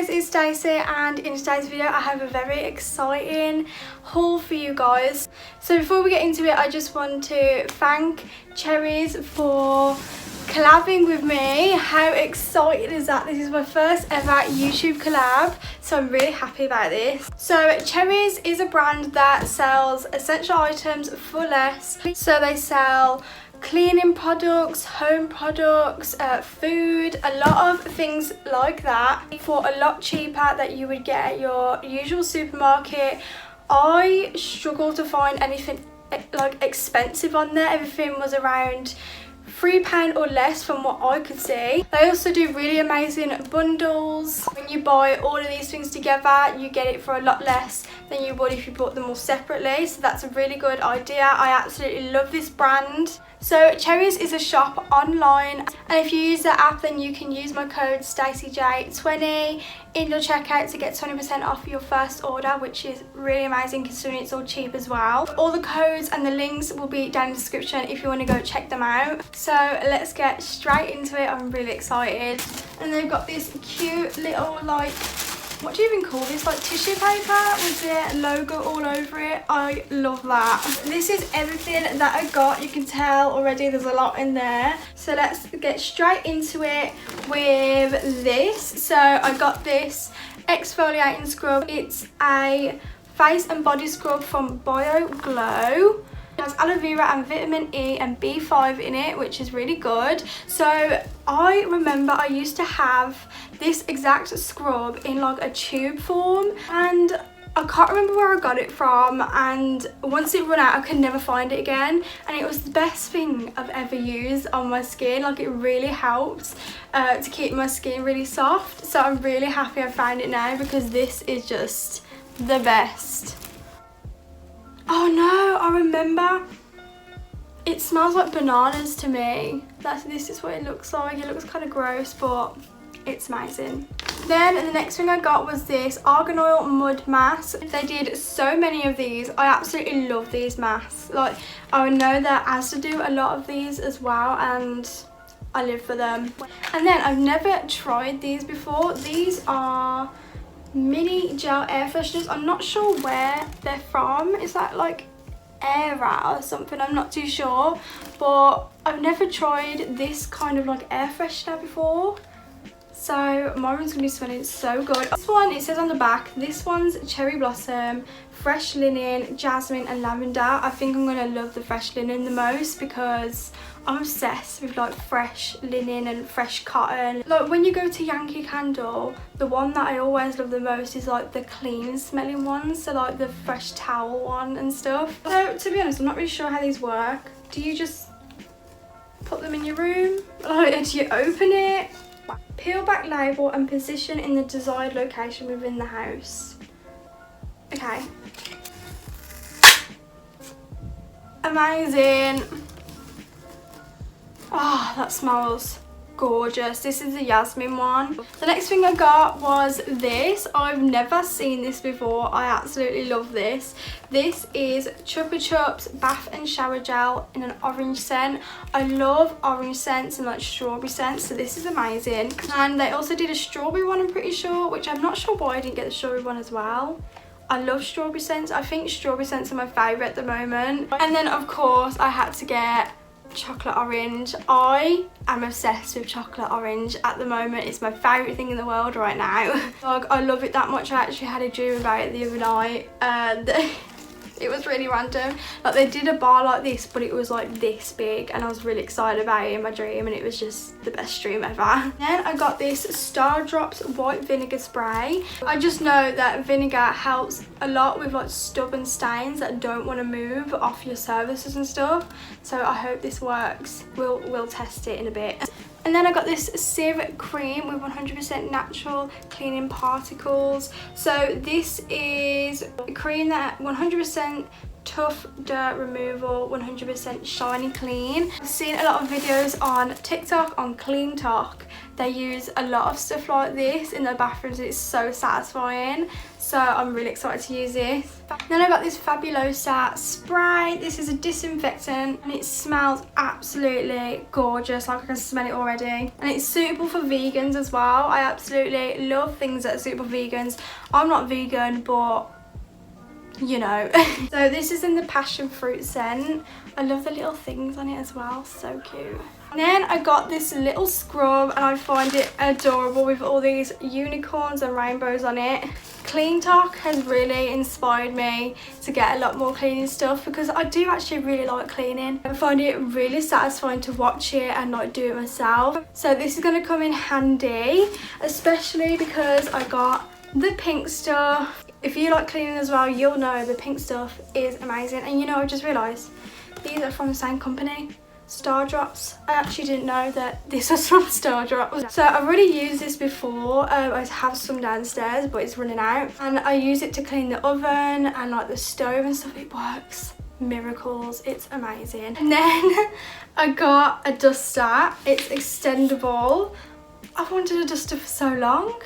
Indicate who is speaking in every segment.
Speaker 1: guys, it's Stacey, and in today's video I have a very exciting haul for you guys. So before we get into it, I just want to thank CHERRYZ for collabing with me. How excited is that? This is my first ever YouTube collab, so I'm really happy about this. So CHERRYZ is a brand that sells essential items for less. So they sell cleaning products, home products, food, a lot of things like that for a lot cheaper that you would get at your usual supermarket. I struggle to find anything like expensive on there. Everything was around £3 or less from what I could see. They also do really amazing bundles. When you buy all of these things together, you get it for a lot less than you would if you bought them all separately. So that's a really good idea. I absolutely love this brand. So CHERRYZ is a shop online, and if you use the app, then you can use my code StaceyJ20 in your checkout to get 20% off your first order, which is really amazing considering it's all cheap as well. All the codes and the links will be down in the description if you want to go check them out. So let's get straight into it. I'm really excited. And they've got this cute little, like, what do you even call this, like tissue paper with their logo all over it. I love that. This is everything that I got. You can tell already there's a lot in there. So let's get straight into it with this. So I got this exfoliating scrub. It's a face and body scrub from Bio Glow. It has aloe vera and vitamin E and B5 in it, which is really good. So I remember I used to have this exact scrub in like a tube form, and I can't remember where I got it from, and once it ran out I could never find it again, and it was the best thing I've ever used on my skin. Like, it really helps to keep my skin really soft. So I'm really happy I found it now, because this is just the best. Oh no, I remember. It smells like bananas to me. This is what it looks like. It looks kind of gross, but it's amazing. Then the next thing I got was this Argan Oil Mud Mask. They did so many of these. I absolutely love these masks. Like, I know that Asda do a lot of these as well, and I live for them. And then I've never tried these before. These are mini Gel Air Fresheners. I'm not sure where they're from. Is that like Era or something? I'm not too sure, but I've never tried this kind of like air freshener before, so my room's gonna be smelling so good. This one, it says on the back, this one's cherry blossom, fresh linen, jasmine and lavender. I think I'm gonna love the fresh linen the most, because I'm obsessed with like fresh linen and fresh cotton. Like, when you go to Yankee Candle, the one that I always love the most is like the clean smelling ones, so like the fresh towel one and stuff. So to be honest, I'm not really sure how these work. Do you just put them in your room? Like, do you open it? Peel back label and position in the desired location within the house. Okay. Amazing. Oh, that smells gorgeous. This is the Yasmin one. The next thing I got was this. I've never seen this before. I absolutely love this. This is Chupa Chups Bath and Shower Gel in an orange scent. I love orange scents and like strawberry scents, so this is amazing. And they also did a strawberry one, I'm pretty sure, which I'm not sure why I didn't get the strawberry one as well. I love strawberry scents. I think strawberry scents are my favourite at the moment. And then of course I had to get chocolate orange. I am obsessed with chocolate orange at the moment. It's my favourite thing in the world right now. Like, I love it that much. I actually had a dream about it the other night, and it was really random. Like, they did a bar like this, but it was like this big, and I was really excited about it in my dream, and it was just the best dream ever. Then I got this Star Drops white vinegar spray. I just know that vinegar helps a lot with like stubborn stains that don't want to move off your surfaces and stuff, so I hope this works. We'll test it in a bit. And then I got this Sieve cream with 100% natural cleaning particles. So this is a cream that 100% tough dirt removal, 100% shiny clean. I've seen a lot of videos on TikTok, on Clean Talk. They use a lot of stuff like this in their bathrooms. It's so satisfying. so I'm really excited to use this. Then I got this Fabulosa spray. This is a disinfectant and it smells absolutely gorgeous, like I can smell it already, and it's suitable for vegans as well. I absolutely love things that are suitable for vegans. I'm not vegan, but you know. So this is in the passion fruit scent. I love the little things on it as well, so cute. And then I got this little scrub and I find it adorable with all these unicorns and rainbows on it. Clean Talk has really inspired me to get a lot more cleaning stuff because I do actually really like cleaning. I find it really satisfying to watch it and like do it myself. So this is going to come in handy, especially because I got the pink stuff. If you like cleaning as well, you'll know the pink stuff is amazing. And you know, I just realised these are from the same company, Star Drops. I actually didn't know that this was from Star Drops. So I've already used this before. I have some downstairs, but it's running out. And I use it to clean the oven and like the stove and stuff. It works miracles. It's amazing. And then I got a duster. It's extendable. I've wanted a duster for so long.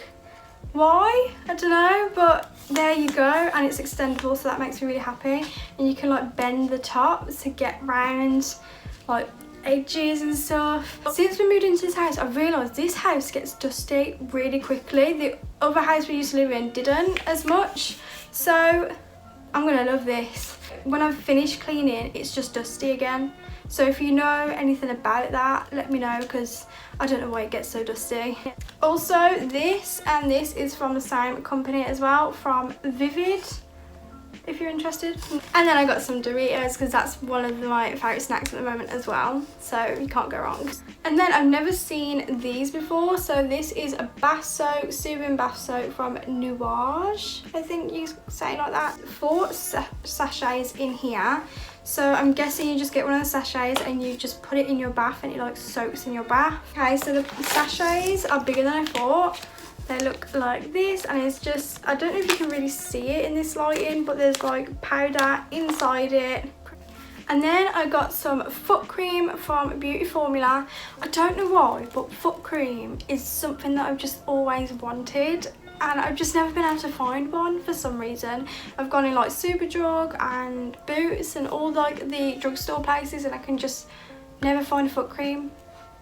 Speaker 1: Why? I don't know, but there you go, and it's extendable, so that makes me really happy. And you can like bend the top to get round like edges and stuff. Since we moved into this house, I've realised this house gets dusty really quickly. The other house we used to live in didn't as much, so I'm gonna love this. When I've finished cleaning, it's just dusty again. So if you know anything about that, let me know, because I don't know why it gets so dusty. Also, this and this is from the same company as well, from Vivid, if you're interested. And then I got some Doritos because that's one of my favourite snacks at the moment as well, so you can't go wrong. And then I've never seen these before, so this is a Basso Souvenir Basso from Nuage, I think you say it like that. 4 sachets in here. So I'm guessing you just get one of the sachets and you just put it in your bath and it like soaks in your bath. Okay, so the sachets are bigger than I thought. They look like this, and it's just, I don't know if you can really see it in this lighting, but there's like powder inside it. And then I got some foot cream from Beauty Formula. I don't know why, but foot cream is something that I've just always wanted, and I've just never been able to find one for some reason. I've gone in like Superdrug and Boots and all like the drugstore places, and I can just never find a foot cream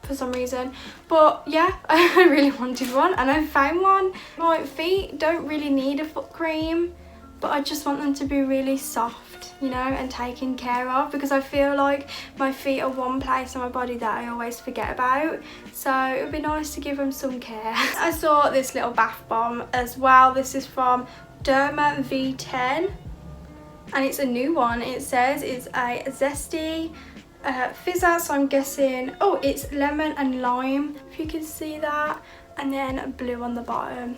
Speaker 1: for some reason. But yeah, I really wanted one and I found one. My feet don't really need a foot cream, but I just want them to be really soft, you know, and taken care of, because I feel like my feet are one place on my body that I always forget about, so it would be nice to give them some care. I saw this little bath bomb as well. This is from Derma V10 and it's a new one. It says it's a zesty fizzer, so I'm guessing, oh, it's lemon and lime, if you can see that, and then blue on the bottom.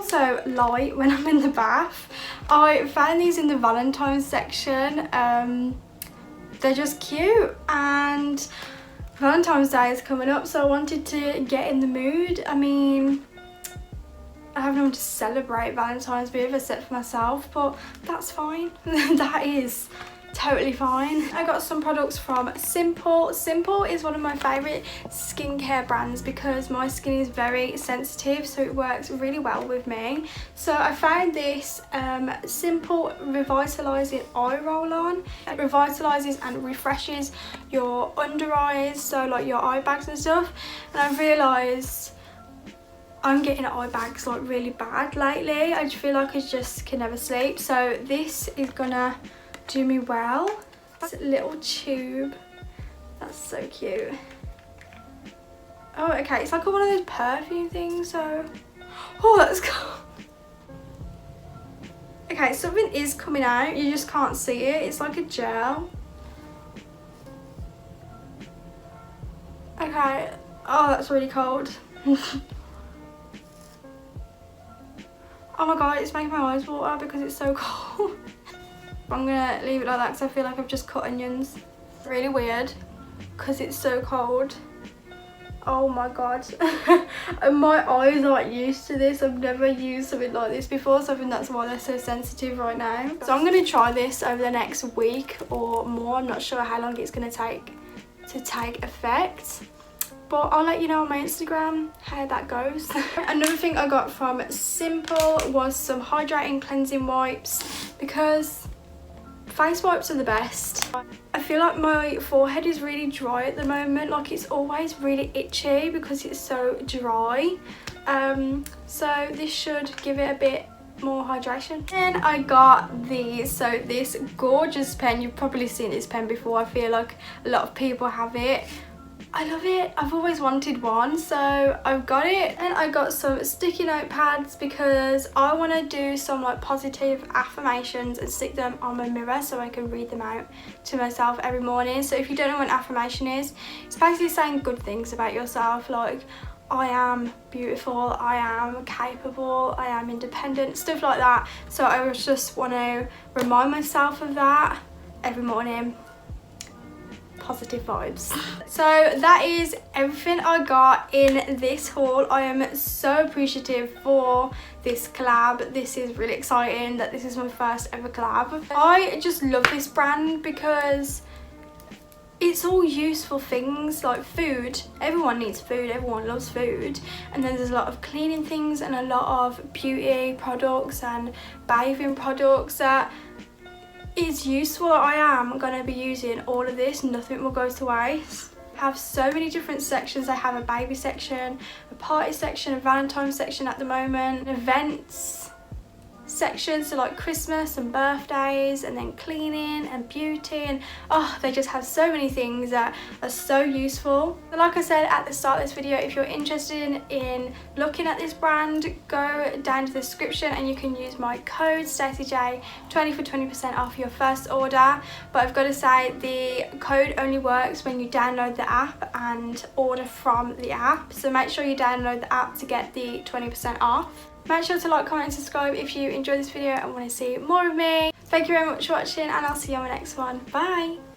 Speaker 1: So light when I'm in the bath. I found these in the Valentine's section. They're just cute, and Valentine's Day is coming up, so I wanted to get in the mood. I mean, I have no one to celebrate Valentine's with except for myself, but that's fine. That is totally fine. I got some products from Simple. Simple is one of my favourite skincare brands because my skin is very sensitive, so it works really well with me. So I found this Simple Revitalising Eye Roll-On. It revitalises and refreshes your under eyes, so like your eye bags and stuff, and I realised I'm getting eye bags like really bad lately. I just feel like I just can never sleep, so this is gonna do me well. It's a little tube. That's so cute. Oh, okay, it's like one of those perfume things, so oh, that's cool. Okay, something is coming out, you just can't see it. It's like a gel. Okay, oh, that's really cold. Oh my god, it's making my eyes water because it's so cold. I'm gonna leave it like that because I feel like I've just cut onions. Really weird because it's so cold. Oh my god. And my eyes aren't used to this. I've never used something like this before, so I think that's why they're so sensitive right now. So I'm gonna try this over the next week or more. I'm not sure how long it's gonna take to take effect, but I'll let you know on my Instagram how that goes. Another thing I got from Simple was some hydrating cleansing wipes, because face wipes are the best. I feel like my forehead is really dry at the moment, like it's always really itchy because it's so dry. So this should give it a bit more hydration. And I got these, so this gorgeous pen, you've probably seen this pen before, I feel like a lot of people have it. I love it, I've always wanted one, so I've got it. And I got some sticky note pads because I want to do some like positive affirmations and stick them on my mirror so I can read them out to myself every morning. So if you don't know what an affirmation is, it's basically saying good things about yourself, like I am beautiful, I am capable, I am independent, stuff like that. So I just want to remind myself of that every morning. Positive vibes. So that is everything I got in this haul. I am so appreciative for this collab. This is really exciting that this is my first ever collab. I just love this brand because it's all useful things like food. Everyone needs food, everyone loves food, and then there's a lot of cleaning things and a lot of beauty products and bathing products that is useful. I am going to be using all of this, nothing will go to waste. I have so many different sections. I have a baby section, a party section, a Valentine's section at the moment, events section, so like Christmas and birthdays, and then cleaning and beauty, and oh, they just have so many things that are so useful. But like I said at the start of this video, if you're interested in looking at this brand, go down to the description and you can use my code StaceyJ 20 for 20% off your first order. But I've got to say, the code only works when you download the app and order from the app, so make sure you download the app to get the 20% off. Make sure to like, comment and subscribe if you enjoyed this video and want to see more of me. Thank you very much for watching, and I'll see you on my next one. Bye!